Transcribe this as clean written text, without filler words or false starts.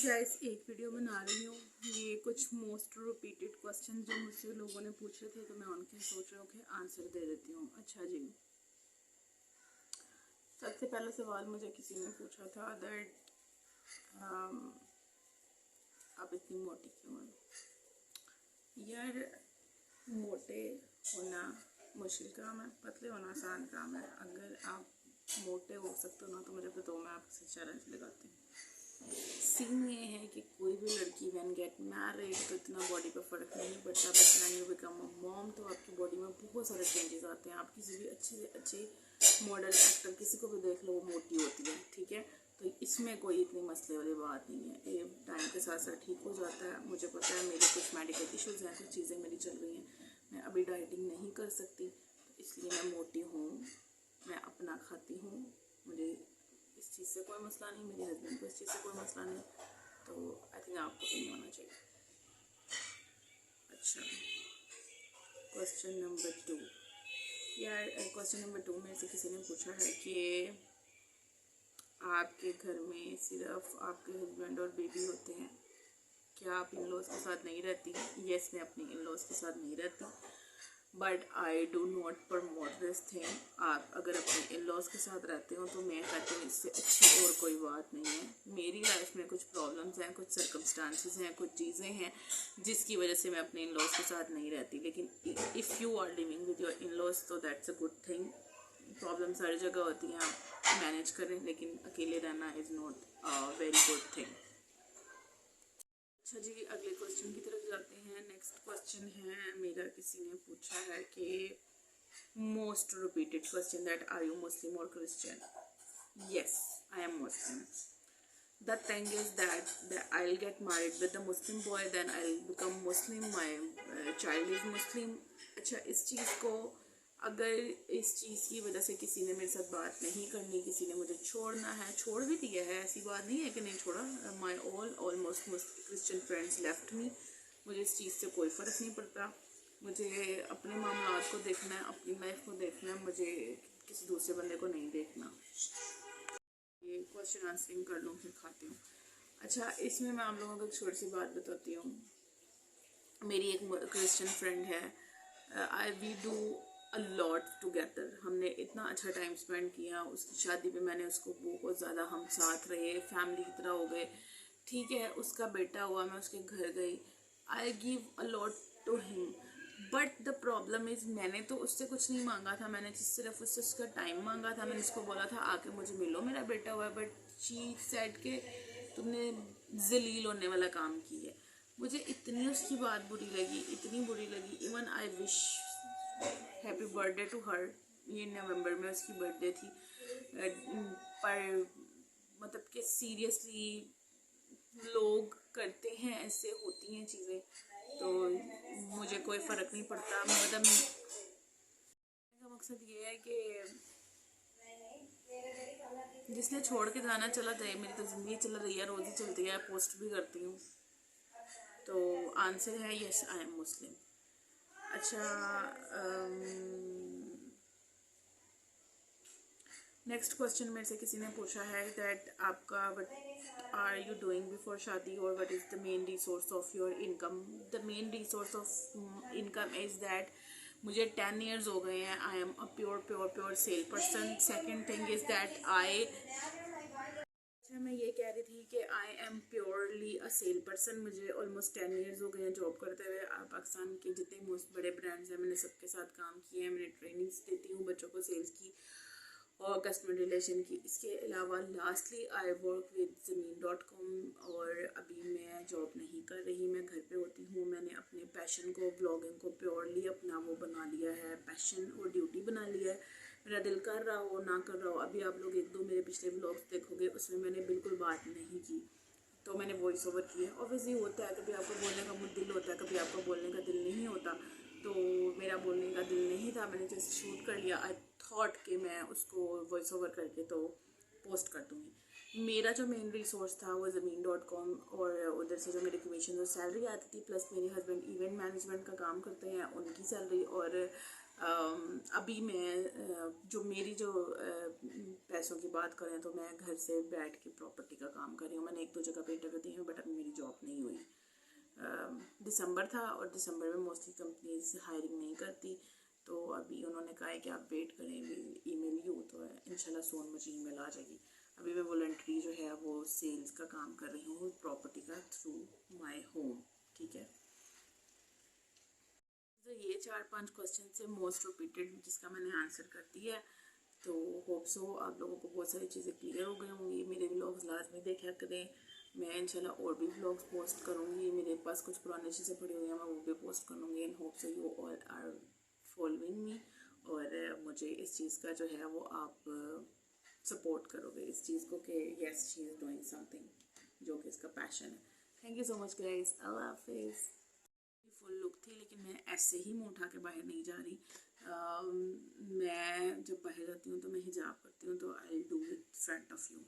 Guys एक video बना रही हूँ। ये कुछ मोस्ट रिपीटेड क्वेश्चन जो मुझसे लोगों ने पूछे थे, तो मैं उनके सोच रहा हूँ कि आंसर दे देती हूँ। अच्छा जी, सबसे पहला सवाल मुझे किसी ने पूछा था दैट आप इतनी मोटी क्यों हैं। यार, मोटे होना मुश्किल काम है, पतले होना आसान काम है। अगर आप मोटे हो सकते हो ना तो मुझे बताओ, मैं आपसे चैलेंज लगाती हूँ। सीन ये है कि कोई भी लड़की व्हेन गेट मैरिड तो इतना बॉडी पर फ़र्क नहीं पड़ता, but when you become a mom तो आपकी बॉडी में बहुत सारे चेंजेस आते हैं। आप किसी भी अच्छे से अच्छे मॉडल एक्टर किसी को भी देख लो, वो मोटी होती है, ठीक है। तो इसमें कोई इतनी मसले वाली बात नहीं है, ये टाइम के साथ साथ ठीक हो जाता है। मुझे पता है मेरे कुछ मेडिकल इश्यूज़ हैं, कुछ चीज़ें मेरी चल रही हैं, मैं अभी डाइटिंग नहीं कर सकती, तो इसलिए मैं मोटी हूँ। मैं अपना खाती हूँ, मुझे इस चीज़ से कोई मसला नहीं, मेरे हस्बैंड को इस चीज़ से कोई मसला नहीं, तो आई थिंक आपको भी नहीं होना चाहिए। अच्छा, क्वेश्चन नंबर 2। यार, क्वेश्चन नंबर 2 में से किसी ने पूछा है कि आपके घर में सिर्फ आपके हस्बैंड और बेबी होते हैं, क्या आप इन लॉज के साथ नहीं रहती? येस, मैं अपनी इन लॉज के साथ नहीं रहती, but I do not promote this thing. आप अगर अपने इन लॉज के साथ रहते हो तो मैं कहती हूँ इससे अच्छी और कोई बात नहीं है। मेरी लाइफ में कुछ प्रॉब्लम्स हैं, कुछ सर्कमस्टांसेस हैं, कुछ चीज़ें हैं जिसकी वजह से मैं अपने इन लॉज के साथ नहीं रहती। लेकिन if you are living with your in laws तो that's a good thing. Problems हर जगह होती हैं, आप मैनेज करें, लेकिन अकेले रहना is not a very good thing. अच्छा जी, अगले क्वेश्चन की तरफ जाते हैं। नेक्स्ट क्वेश्चन है, मेरा किसी ने पूछा है कि most repeated question that are you Muslim और Christian? Yes, I am Muslim. The thing is that I'll get married with a Muslim boy, then I'll become Muslim, my child is Muslim. अच्छा, इस चीज़ को अगर इस चीज़ की वजह से किसी ने मेरे साथ बात नहीं करनी, किसी ने मुझे छोड़ना है, छोड़ भी दिया है, ऐसी बात नहीं है कि नहीं छोड़ा। My almost Christian friends left me. मुझे इस चीज़ से कोई फ़र्क नहीं पड़ता। मुझे अपने मामलात को देखना है, अपनी लाइफ को देखना है, मुझे किसी दूसरे बंदे को नहीं देखना। ये क्वेश्चन आंसरिंग कर लूँ फिर खाती हूँ। अच्छा, इसमें मैं आप लोगों को एक छोटी सी बात बताती हूँ। मेरी एक क्रिश्चियन फ्रेंड है, we do a lot together. हमने इतना अच्छा टाइम स्पेंड किया, उसकी शादी पे मैंने उसको बहुत ज़्यादा, हम साथ रहे, फैमिली की तरह हो गए, ठीक है। उसका बेटा हुआ, मैं उसके घर गई, I give a lot to him, but the problem is मैंने तो उससे कुछ नहीं मांगा था, मैंने सिर्फ उससे उसका टाइम मांगा था। मैंने उसको बोला था आके मुझे मिलो, मेरा बेटा हुआ है, बट शी सेड के तुमने जलील होने वाला काम किया है। मुझे इतनी उसकी बात बुरी लगी, इतनी बुरी लगी। Even I wish happy birthday to her. ये नवंबर में उसकी बर्थडे थी, पर मतलब कि सीरियसली लोग करते हैं, ऐसे होती हैं चीज़ें, तो मुझे कोई फ़र्क नहीं पड़ता। मतलब मेरा मकसद ये है कि जिसने छोड़ के जाना चला जाए, मेरी तो ज़िंदगी चल रही है, रोज़ ही चलती है, पोस्ट भी करती हूँ। तो आंसर है यस, आई एम मुस्लिम। अच्छा, नेक्स्ट क्वेश्चन मेरे से किसी ने पूछा है दैट आपका what are you doing before शादी, और what is the main resource of your income? The main resource of income is that मुझे 10 ईयर्स हो गए हैं, I am a pure sale person. Second thing is that मैं ये कह रही थी कि I am purely a sale person. मुझे ऑलमोस्ट 10 ईयर्स हो गए हैं जॉब करते हुए। पाकिस्तान के जितने मोस्ट बड़े ब्रांड्स हैं मैंने सबके साथ काम किए हैं। मैंने ट्रेनिंग्स देती हूँ बच्चों को सेल्स की और कस्टमर रिलेशन की। इसके अलावा लास्टली आई वर्क विद ज़मीन.com, और अभी मैं जॉब नहीं कर रही, मैं घर पे होती हूँ। मैंने अपने पैशन को, ब्लॉगिंग को प्योरली अपना वो बना लिया है, पैशन और ड्यूटी बना लिया है। मेरा दिल कर रहा हो ना कर रहा हो, अभी आप लोग 1-2 मेरे पिछले ब्लॉग्स देखोगे, उसमें मैंने बिल्कुल बात नहीं की, तो मैंने वॉइस ओवर की है। ऑब्वियसली होता है, कभी आपको बोलने का दिल होता है, कभी आपको बोलने का दिल नहीं होता, तो मेरा बोलने का दिल नहीं था, मैंने जस्ट शूट कर लिया। आई थॉट कि मैं उसको वॉइस ओवर करके तो पोस्ट कर दूँगी। मेरा जो मेन रिसोर्स था वो ज़मीन.com, और उधर से जो मेरी कमीशन और सैलरी आती थी, प्लस मेरे हस्बैंड इवेंट मैनेजमेंट का काम करते हैं, उनकी सैलरी, और अभी मैं जो मेरी जो पैसों की बात करें तो मैं घर से बैठ के प्रॉपर्टी का काम कर रही हूँ। मैंने 1-2 जगह पे इंटरव्यू दी है बट अभी मेरी जॉब नहीं हुई। दिसंबर था और दिसंबर में मोस्टली कंपनीज हायरिंग नहीं करती, तो अभी उन्होंने कहा है कि आप वेट करें, ईमेल यू तो है इंशाल्लाह सोन मुझे ईमेल आ जाएगी। अभी मैं वॉलंटरी जो है वो सेल्स का काम कर रही हूँ प्रॉपर्टी का थ्रू माय होम। ठीक है, तो ये 4-5 क्वेश्चन से मोस्ट रिपीटेड जिसका मैंने आंसर कर दिया है। तो होप सो आप लोगों को बहुत सारी चीज़ें क्लियर हो गई होंगी। मेरे व्लॉग्स लाजमी देखा करें, मैं इंशाल्लाह और भी व्लॉग्स पोस्ट करूँगी। मेरे पास कुछ पुरानी चीज़ें पड़ी हुई हैं, मैं वो भी पोस्ट करूँगी and hope so you all are following me. और मुझे इस चीज़ का जो है वो आप सपोर्ट करोगे इस चीज़ को कि yes she is doing something जो कि इसका पैशन है। Thank you so much guys, अल्लाह हाफिज़। फुल लुक थी लेकिन मैं ऐसे ही मुँह उठा के बाहर नहीं जा रही। मैं जब बाहर जाती हूँ तो मैं हिजाब करती हूँ, तो I do with front of you.